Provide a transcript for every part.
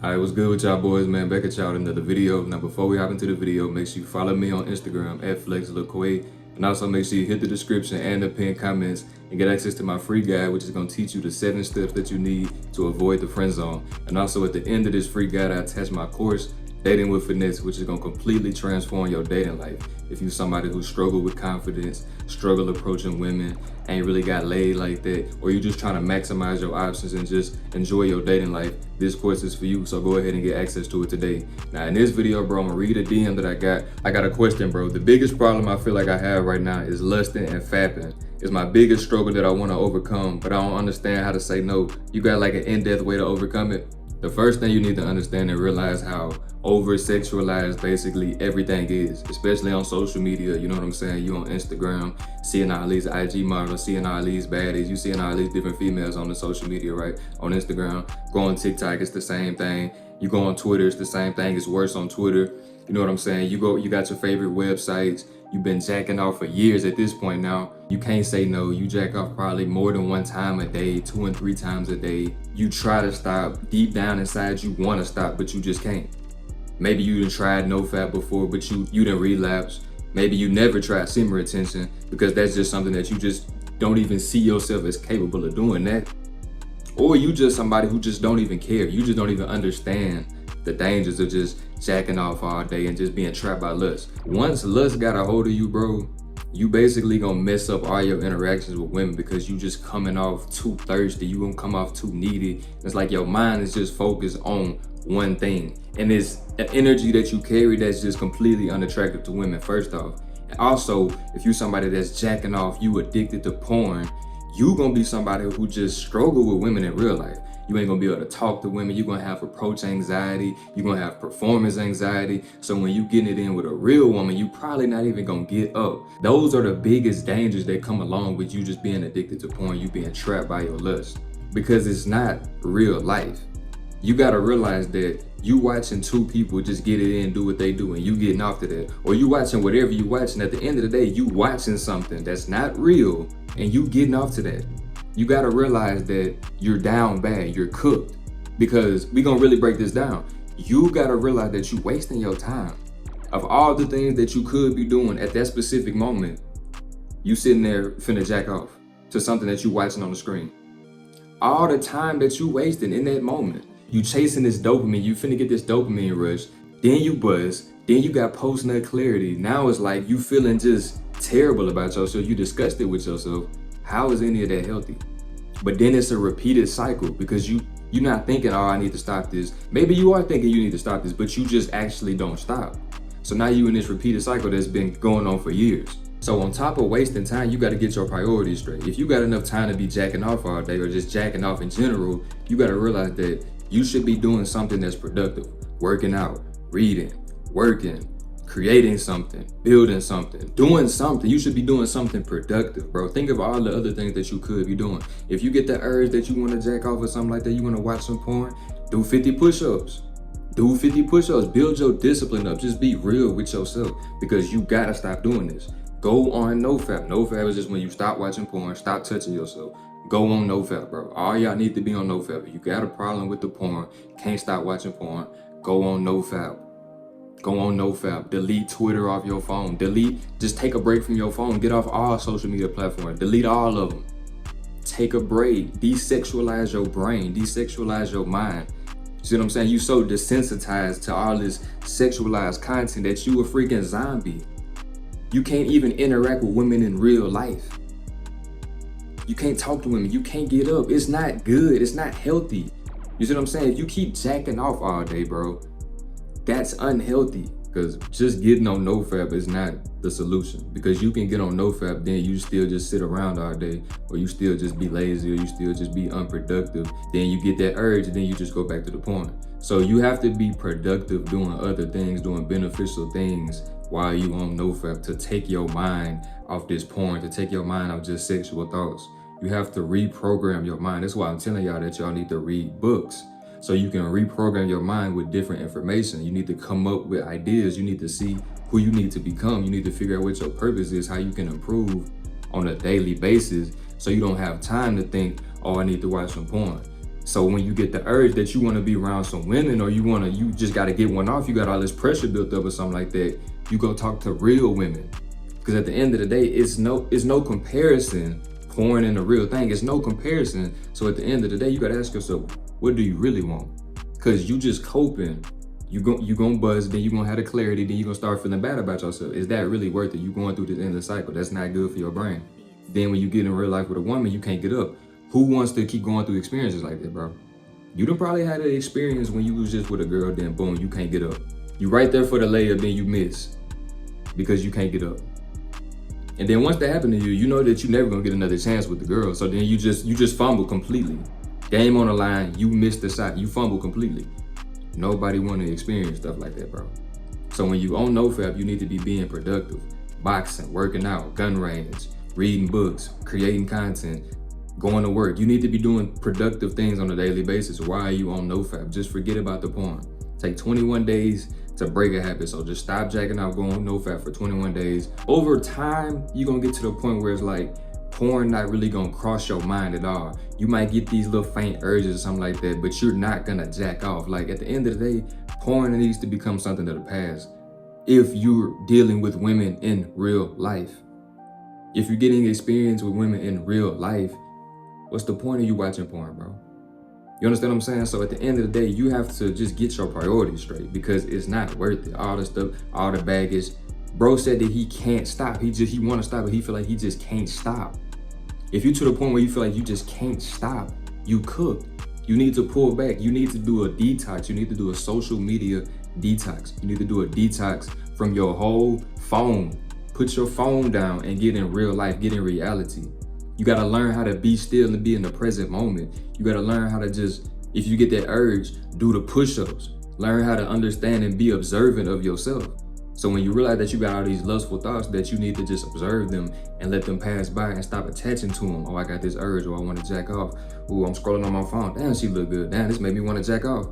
Alright, what's good with y'all boys, man? Back at y'all with another video. Now, before we hop into the video, make sure you follow me on Instagram at FlexLilQua. And also make sure you hit the description and the pinned comments and get access to my free guide, which is going to teach you the 7 steps that you need to avoid the friend zone. And also at the end of this free guide, I attach my course, Dating with Finesse, which is going to completely transform your dating life. If you're somebody who struggle with confidence, struggle approaching women, ain't really got laid like that, or you're just trying to maximize your options and just enjoy your dating life, this course is for you. So go ahead and get access to it today. Now in this video, bro, I'm gonna read a DM that I got. I got a question, bro. The biggest problem I feel like I have right now is lusting and fapping. It's my biggest struggle that I want to overcome, but I don't understand how to say no. You got like an in-depth way to overcome it? The first thing you need to understand and realize how over-sexualized basically everything is, especially on social media. You know what I'm saying? You on Instagram, seeing all these IG models, seeing all these baddies, you seeing all these different females on the social media, right? On Instagram, go on TikTok, it's the same thing. You go on Twitter, it's the same thing. It's worse on Twitter. You know what I'm saying? You got your favorite websites. You've been jacking off for years at this point now. You can't say no. You jack off probably more than 1 time a day, 2 and 3 times a day. You try to stop. Deep down inside, you want to stop, but you just can't. Maybe you done tried NoFap before, but you didn't relapse. Maybe you never tried simmer retention because that's just something that you just don't even see yourself as capable of doing that. Or you just somebody who just don't even care. You just don't even understand the dangers of just jacking off all day and just being trapped by lust. Once lust got a hold of you, bro, you basically gonna mess up all your interactions with women because you just coming off too thirsty. You gonna come off too needy. It's like your mind is just focused on one thing. And it's an energy that you carry that's just completely unattractive to women, first off. And also, if you somebody that's jacking off, you addicted to porn, you gonna be somebody who just struggle with women in real life. You ain't gonna be able to talk to women. You're gonna have approach anxiety. You're gonna have performance anxiety. So when you getting it in with a real woman, you probably not even gonna get up. Those are the biggest dangers that come along with you just being addicted to porn, you being trapped by your lust. Because it's not real life. You gotta realize that you watching 2 people just get it in, do what they do, and you getting off to that. Or you watching whatever you watching. At the end of the day, you watching something that's not real, and you getting off to that. You gotta realize that you're down bad, you're cooked. Because we gonna really break this down. You gotta realize that you wasting your time. Of all the things that you could be doing at that specific moment, you sitting there finna jack off to something that you watching on the screen. All the time that you wasting in that moment, you chasing this dopamine, you finna get this dopamine rush, then you buzz, then you got post-nut clarity. Now it's like you feeling just terrible about yourself, you disgusted with yourself. How is any of that healthy? But then it's a repeated cycle because you're not thinking, oh, I need to stop this. Maybe you are thinking you need to stop this, but you just actually don't stop. So now you in this repeated cycle that's been going on for years. So on top of wasting time, you got to get your priorities straight. If you got enough time to be jacking off all day or just jacking off in general, you got to realize that you should be doing something that's productive. Working out, reading, working, creating something, building something, doing something. You should be doing something productive, bro. Think of all the other things that you could be doing. If you get the urge that you want to jack off or something like that, you want to watch some porn, do 50 push-ups. Do 50 push-ups. Build your discipline up. Just be real with yourself because you got to stop doing this. Go on NoFap. NoFap is just when you stop watching porn, stop touching yourself. Go on NoFap, bro. All y'all need to be on NoFap. If you got a problem with the porn, can't stop watching porn, go on NoFap. Go on NoFap. Delete Twitter off your phone. Just take a break from your phone. Get off all social media platforms. Delete all of them. Take a break. Desexualize your brain. Desexualize your mind. You see what I'm saying? You so desensitized to all this sexualized content that you a freaking zombie. You can't even interact with women in real life. You can't talk to women. You can't get up. It's not good. It's not healthy. You see what I'm saying? If you keep jacking off all day, bro, that's unhealthy. Because just getting on NoFap is not the solution. Because you can get on NoFap, then you still just sit around all day, or you still just be lazy, or you still just be unproductive. Then you get that urge, and then you just go back to the porn. So you have to be productive doing other things, doing beneficial things while you on NoFap to take your mind off this porn, to take your mind off just sexual thoughts. You have to reprogram your mind. That's why I'm telling y'all that y'all need to read books so you can reprogram your mind with different information. You need to come up with ideas. You need to see who you need to become. You need to figure out what your purpose is, how you can improve on a daily basis so you don't have time to think, oh, I need to watch some porn. So when you get the urge that you want to be around some women, or you just got to get one off, you got all this pressure built up or something like that, you go talk to real women. Because at the end of the day, it's no comparison. Porn and the real thing, it's no comparison. So at the end of the day, you got to ask yourself, what do you really want? Because you just coping. You gonna buzz, then you gonna have the clarity, then you gonna start feeling bad about yourself. Is that really worth it? You going through this endless cycle. That's not good for your brain. Then when you get in real life with a woman, you can't get up. Who wants to keep going through experiences like that, bro? You done probably had an experience when you was just with a girl, then boom, you can't get up. You right there for the layup, then you miss because you can't get up. And then once that happened to you, you know that you're never gonna get another chance with the girl. So then you just fumble completely. Game on the line, you missed the shot, you fumble completely. Nobody want to experience stuff like that, bro. So when you on NoFap, you need to be being productive. Boxing, working out, gun range, reading books, creating content, going to work. You need to be doing productive things on a daily basis. Why are you on NoFap? Just forget about the porn. Take 21 days to break a habit. So just stop jacking out, go on NoFap for 21 days. Over time, you're gonna get to the point where it's like, porn not really gonna cross your mind at all. You might get these little faint urges or something like that, but you're not gonna jack off. Like at the end of the day, porn needs to become something of the past. If you're dealing with women in real life, if you're getting experience with women in real life, what's the point of you watching porn, bro? You understand what I'm saying? So at the end of the day, you have to just get your priorities straight because it's not worth it. All the stuff, all the baggage. Bro said that he can't stop. He want to stop, but he feel like he just can't stop. If you're to the point where you feel like you just can't stop, you cooked. You need to pull back. You need to do a detox. You need to do a social media detox. You need to do a detox from your whole phone. Put your phone down and get in real life, get in reality. You got to learn how to be still and be in the present moment. You got to learn how to just, if you get that urge, do the push-ups. Learn how to understand and be observant of yourself. So when you realize that you got all these lustful thoughts, that you need to just observe them and let them pass by and stop attaching to them. Oh, I got this urge, or I want to jack off. Oh, I'm scrolling on my phone. Damn, she look good. Damn, this made me want to jack off.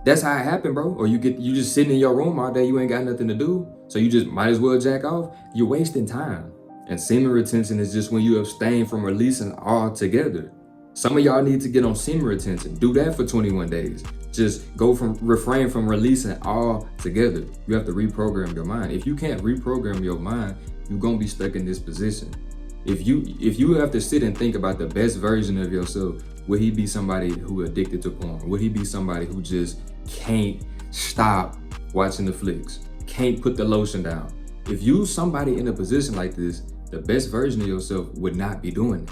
That's how it happened, bro. Or you just sitting in your room all day, you ain't got nothing to do. So you just might as well jack off. You're wasting time. And semen retention is just when you abstain from releasing altogether. Some of y'all need to get on semen retention. Do that for 21 days. Just refrain from releasing all together. You have to reprogram your mind. If you can't reprogram your mind, you're gonna be stuck in this position. If you have to sit and think about the best version of yourself, would he be somebody who addicted to porn? Would he be somebody who just can't stop watching the flicks, can't put the lotion down? If you somebody in a position like this, the best version of yourself would not be doing it.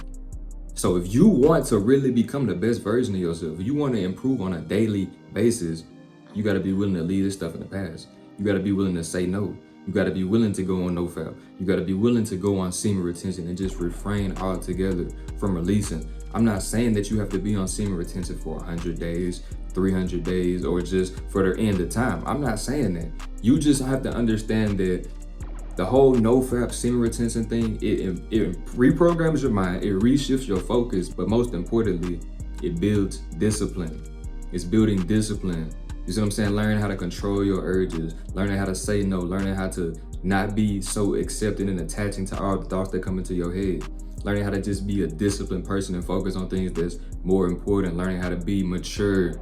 So if you want to really become the best version of yourself, if you want to improve on a daily basis, you got to be willing to leave this stuff in the past. You got to be willing to say no. You got to be willing to go on NoFap. You got to be willing to go on semen retention and just refrain altogether from releasing. I'm not saying that you have to be on semen retention for 100 days, 300 days, or just for the end of time. I'm not saying that. You just have to understand that the whole NoFap semen retention thing, it reprograms your mind, it reshifts your focus, but most importantly, it builds discipline. It's building discipline. You see what I'm saying? Learning how to control your urges, learning how to say no, learning how to not be so accepting and attaching to all the thoughts that come into your head. Learning how to just be a disciplined person and focus on things that's more important. Learning how to be mature.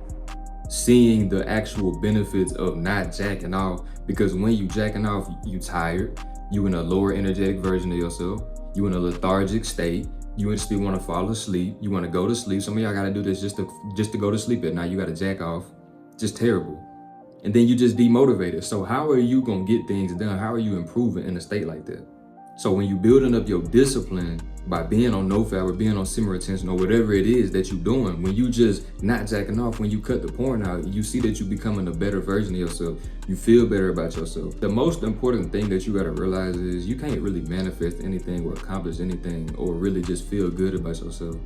Seeing the actual benefits of not jacking off, because when you jacking off, you tired, you in a lower energetic version of yourself, you in a lethargic state, you instantly want to fall asleep, you want to go to sleep. Some of y'all got to do this just to go to sleep at night. You got to jack off. Just terrible. And then you just demotivated. So how are you going to get things done? How are you improving in a state like that? So when you building up your discipline by being on NoFap or being on semen retention or whatever it is that you're doing, when you just not jacking off, when you cut the porn out, you see that you're becoming a better version of yourself. You feel better about yourself. The most important thing that you got to realize is you can't really manifest anything or accomplish anything or really just feel good about yourself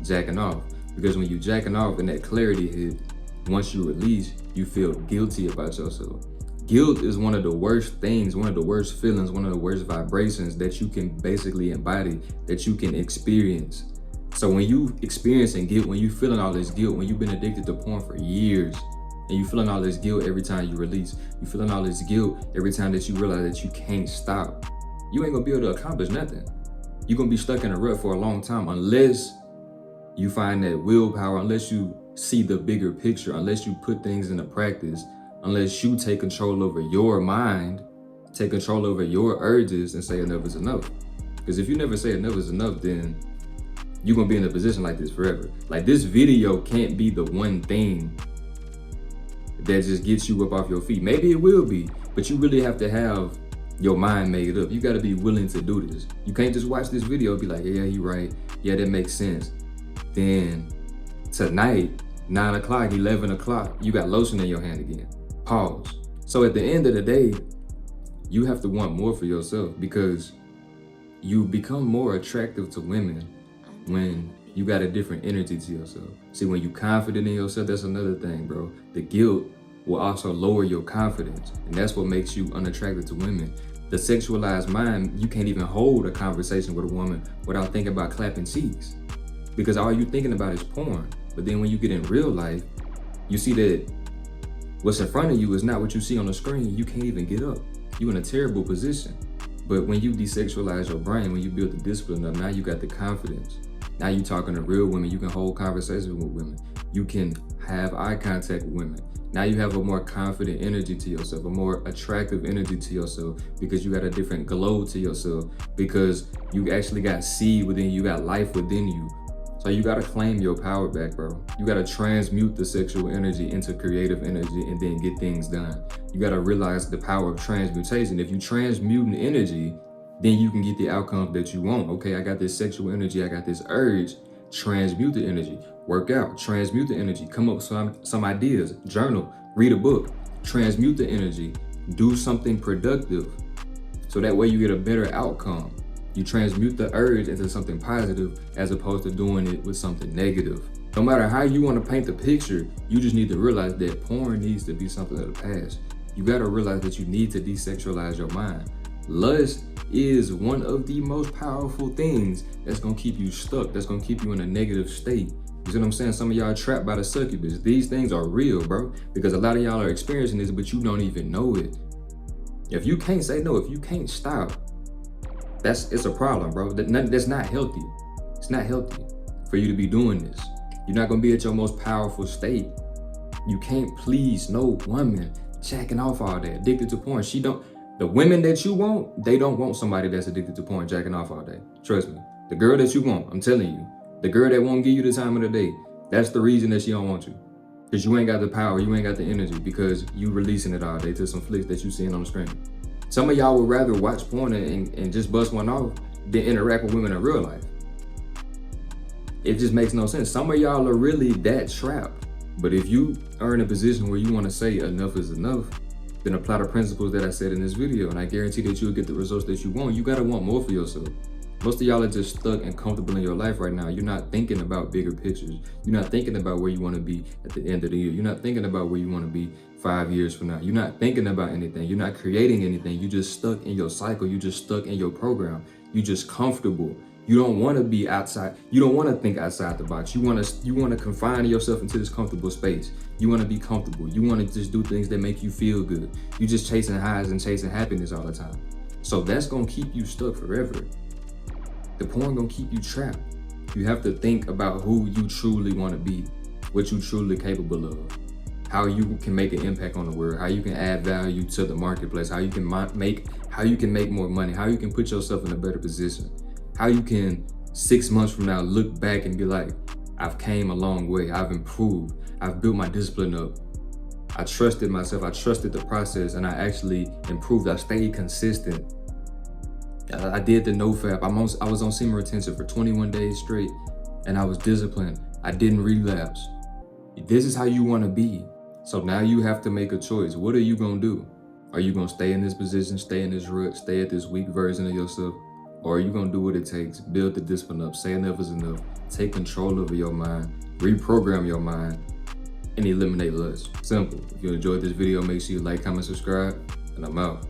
jacking off. Because when you jacking off and that clarity hit, once you release, you feel guilty about yourself. Guilt is one of the worst things, one of the worst feelings, one of the worst vibrations that you can basically embody, that you can experience. So when you experiencing guilt, when you feeling all this guilt, when you've been addicted to porn for years, and you feeling all this guilt every time you release, you feeling all this guilt every time that you realize that you can't stop, you ain't gonna be able to accomplish nothing. You're gonna be stuck in a rut for a long time unless you find that willpower, unless you see the bigger picture, unless you put things into practice, unless you take control over your mind, take control over your urges and say enough is enough. Because if you never say enough is enough, then you're gonna be in a position like this forever. Like, this video can't be the one thing that just gets you up off your feet. Maybe it will be, but you really have to have your mind made up. You gotta be willing to do this. You can't just watch this video and be like, yeah, you're right. Yeah, that makes sense. Then tonight, 9 o'clock, 11 o'clock, you got lotion in your hand again. Pause. So at the end of the day, you have to want more for yourself, because you become more attractive to women when you got a different energy to yourself. See, when you confident in yourself, that's another thing, bro. The guilt will also lower your confidence, and that's what makes you unattractive to women. The sexualized mind, you can't even hold a conversation with a woman without thinking about clapping cheeks, because all you thinking about is porn. But then when you get in real life, you see that what's in front of you is not what you see on the screen. You can't even get up. You're in a terrible position. But when you desexualize your brain, when you build the discipline up, now you got the confidence. Now you talking to real women. You can hold conversations with women. You can have eye contact with women. Now you have a more confident energy to yourself, a more attractive energy to yourself, because you got a different glow to yourself, because you actually got seed within you, got life within you. So you gotta claim your power back, bro. You gotta transmute the sexual energy into creative energy and then get things done. You gotta realize the power of transmutation. If you transmute an energy, then you can get the outcome that you want. Okay, I got this sexual energy, I got this urge, transmute the energy. Work out, transmute the energy. Come up with some ideas, journal, read a book, transmute the energy, do something productive. So that way you get a better outcome. You transmute the urge into something positive as opposed to doing it with something negative. No matter how you want to paint the picture, you just need to realize that porn needs to be something of the past. You got to realize that you need to desexualize your mind. Lust is one of the most powerful things that's going to keep you stuck, that's going to keep you in a negative state. You see what I'm saying? Some of y'all are trapped by the succubus. These things are real, bro, because a lot of y'all are experiencing this, but you don't even know it. If you can't say no, if you can't stop, it's a problem, bro. That's not healthy. It's not healthy for you to be doing this. You're not gonna be at your most powerful state. You can't please no woman jacking off all day, addicted to porn. The women that you want, they don't want somebody that's addicted to porn, jacking off all day. Trust me. The girl that you want, I'm telling you, the girl that won't give you the time of the day, that's the reason that she don't want you. Because you ain't got the power, you ain't got the energy, because you releasing it all day to some flicks that you seeing on the screen. Some of y'all would rather watch porn and just bust one off than interact with women in real life. It just makes no sense. Some of y'all are really that trapped. But if you are in a position where you want to say enough is enough, then apply the principles that I said in this video, and I guarantee that you'll get the results that you want. You gotta want more for yourself. Most of y'all are just stuck and comfortable in your life right now. You're not thinking about bigger pictures. You're not thinking about where you want to be at the end of the year. You're not thinking about where you want to be 5 years from now. You're not thinking about anything. You're not creating anything. You're just stuck in your cycle. You're just stuck in your program. You're just comfortable. You don't want to be outside. You don't want to think outside the box. You want to confine yourself into this comfortable space. You want to be comfortable. You want to just do things that make you feel good. You're just chasing highs and chasing happiness all the time. So that's going to keep you stuck forever. The porn gonna keep you trapped. You have to think about who you truly want to be, what you truly capable of, how you can make an impact on the world, how you can add value to the marketplace, how you can make more money, how you can put yourself in a better position, how you can 6 months from now look back and be like, I've came a long way, I've improved, I've built my discipline up, I trusted myself, I trusted the process, and I actually improved, I stayed consistent. I did the no-fap. I was on semen retention for 21 days straight, and I was disciplined. I didn't relapse. This is how you want to be. So now you have to make a choice. What are you going to do? Are you going to stay in this position, stay in this rut, stay at this weak version of yourself? Or are you going to do what it takes, build the discipline up, say enough is enough, take control over your mind, reprogram your mind, and eliminate lust? Simple. If you enjoyed this video, make sure you like, comment, subscribe, and I'm out.